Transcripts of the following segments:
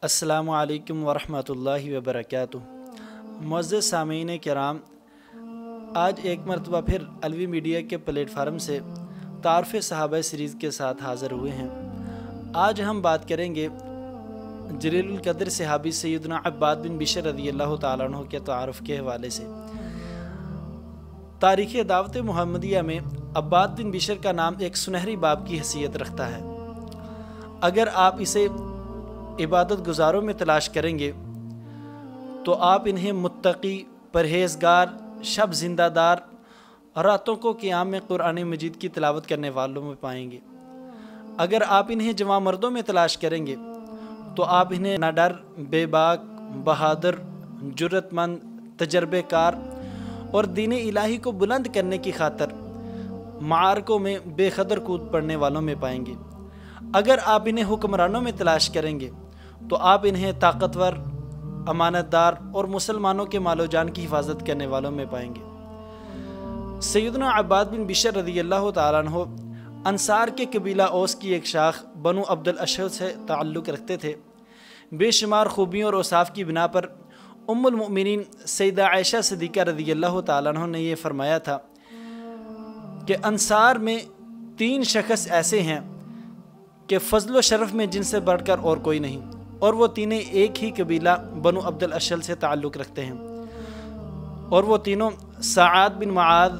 السلام علیکم ورحمۃ اللہ وبرکاتہ۔ معزز سامعین کرام، آج ایک مرتبہ پھر علوی میڈیا کے پلیٹ فارم سے تعارف صحابہ سیریز کے ساتھ حاضر ہوئے ہیں۔ آج ہم بات کریں گے جلیل القدر صحابی سیدنا عباد بن بشر رضی اللہ تعالیٰ عنہ کے تعارف کے حوالے سے۔ تاریخ دعوت محمدیہ میں عباد بن بشر کا نام ایک سنہری باب کی حیثیت رکھتا ہے۔ اگر آپ اسے عبادت گزاروں میں تلاش کریں گے تو آپ انہیں متقی، پرہیزگار، شب زندہ دار، راتوں کو قیام میں قرآن مجید کی تلاوت کرنے والوں میں پائیں گے۔ اگر آپ انہیں جوان مردوں میں تلاش کریں گے تو آپ انہیں ناڈر، بے باک، بہادر، جرت مند، تجربے کار اور دین الہی کو بلند کرنے کی خاطر معارکوں میں بے قدر کود پڑنے والوں میں پائیں گے۔ اگر آپ انہیں حکمرانوں میں تلاش کریں گے تو آپ انہیں طاقتور، امانت دار اور مسلمانوں کے مال و جان کی حفاظت کرنے والوں میں پائیں گے۔ سیدنا عباد بن بشر رضی اللہ تعالیٰ عنہ انصار کے قبیلہ اوس کی ایک شاخ بنو عبد الاشہل سے تعلق رکھتے تھے۔ بے شمار خوبیوں اور اوصاف کی بنا پر ام المؤمنین سیدہ عائشہ صدیقہ رضی اللہ تعالیٰ عنہ نے یہ فرمایا تھا کہ انصار میں 3 شخص ایسے ہیں کہ فضل و شرف میں جن سے بڑھ کر اور کوئی نہیں، اور وہ تینیں ایک ہی قبیلہ بنو عبد الاشہل سے تعلق رکھتے ہیں، اور وہ تینوں سعد بن معاذ،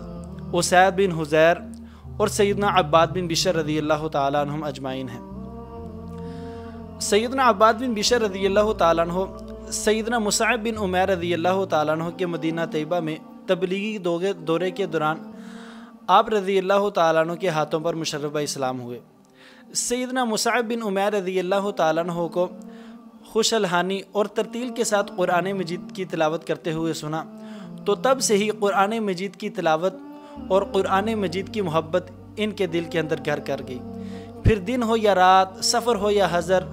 اسید بن حضیر اور سیدنا عباد بن بشر رضی اللہ تعالیٰ عنہم اجمعین ہیں۔ سیدنا عباد بن بشر رضی اللہ تعالیٰ عنہ سیدنا مصعب بن عمیر رضی اللہ تعالیٰ عنہ کے مدینہ طیبہ میں تبلیغی دورے کے دوران آپ رضی اللہ تعالیٰ عنہ کے ہاتھوں پر مشرف اسلام ہوئے۔ سیدنا مصعب بن عمیر رضی اللہ تعالیٰ عنہ کو خوش الحانی اور ترتیل کے ساتھ قرآن مجید کی تلاوت کرتے ہوئے سنا تو تب سے ہی قرآن مجید کی تلاوت اور قرآن مجید کی محبت ان کے دل کے اندر گھر کر گئی۔ پھر دن ہو یا رات، سفر ہو یا حضر،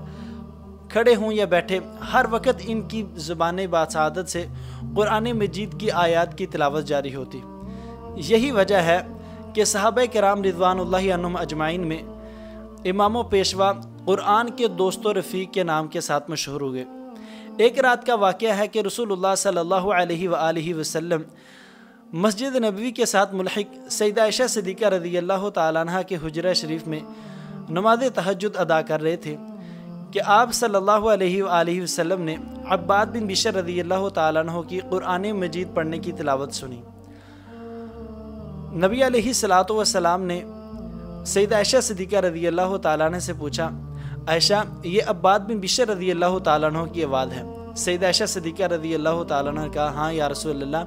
کھڑے ہوں یا بیٹھے، ہر وقت ان کی زبان باسعادت سے قرآن مجید کی آیات کی تلاوت جاری ہوتی۔ یہی وجہ ہے کہ صحابہ کرام رضوان اللہ عنہم اجمعین میں امام و پیشوا قرآن کے دوست و رفیق کے نام کے ساتھ مشہور ہوئے۔ ایک رات کا واقعہ ہے کہ رسول اللہ صلی اللہ علیہ وآلہ وسلم مسجد نبوی کے ساتھ ملحق سیدہ عائشہ صدیقہ رضی اللہ تعالیٰ عنہ کے حجرہ شریف میں نماز تہجد ادا کر رہے تھے کہ آپ صلی اللہ علیہ وآلہ وسلم نے عباد بن بشر رضی اللہ تعالیٰ عنہ کی قرآن مجید پڑھنے کی تلاوت سنی۔ نبی علیہ الصلوۃ والسلام نے سیدہ عائشہ صدیقہ رضی اللہ تعالیٰ عنہ سے پوچھا، عائشہ یہ عباد بن بشر رضی اللہ تعالیٰ عنہ کی آواز ہے؟ سیدہ عائشہ صدیقہ رضی اللہ تعالیٰ عنہ نے کہا، ہاں یا رسول اللہ،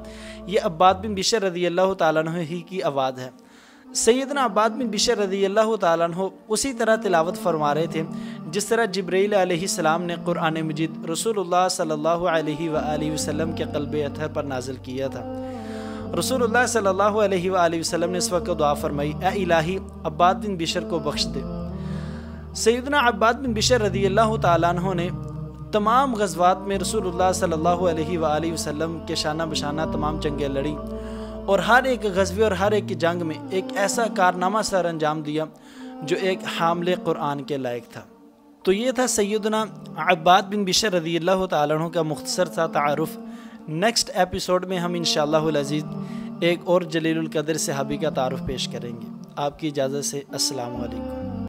یہ عباد بن بشر رضی اللہ تعالیٰ عنہ ہی کی آواز ہے۔ سیدنا عباد بن بشر رضی اللہ تعالیٰ عنہ اسی طرح تلاوت فرما رہے تھے جس طرح جبرائیل علیہ السلام نے قرآن مجید رسول اللہ صلی اللہ علیہ وآلہ وسلم کے قلب اطہر پر نازل کیا تھا۔ رسول اللہ صلی اللہ علیہ وآلہ وسلم نے اس وقت دعا فرمائی، اے الہی عباد بن بشر کو بخش دے۔ سیدنا عباد بن بشر رضی اللہ تعالیٰ عنہ نے تمام غزوات میں رسول اللہ صلی اللہ علیہ وآلہ وسلم کے شانہ بشانہ تمام جنگیں لڑیں، اور ہر ایک غزوے اور ہر ایک جنگ میں ایک ایسا کارنامہ سر انجام دیا جو ایک حامل قرآن کے لائق تھا۔ تو یہ تھا سیدنا عباد بن بشر رضی اللہ تعالیٰ عنہ کا مختصر سا تعارف۔ نیکسٹ ایپیسوڈ میں ہم انشاءاللہ العزیز ایک اور جلیل القدر صحابی کا تعارف پیش کریں گے۔ آپ کی اجازت سے السلام علیکم۔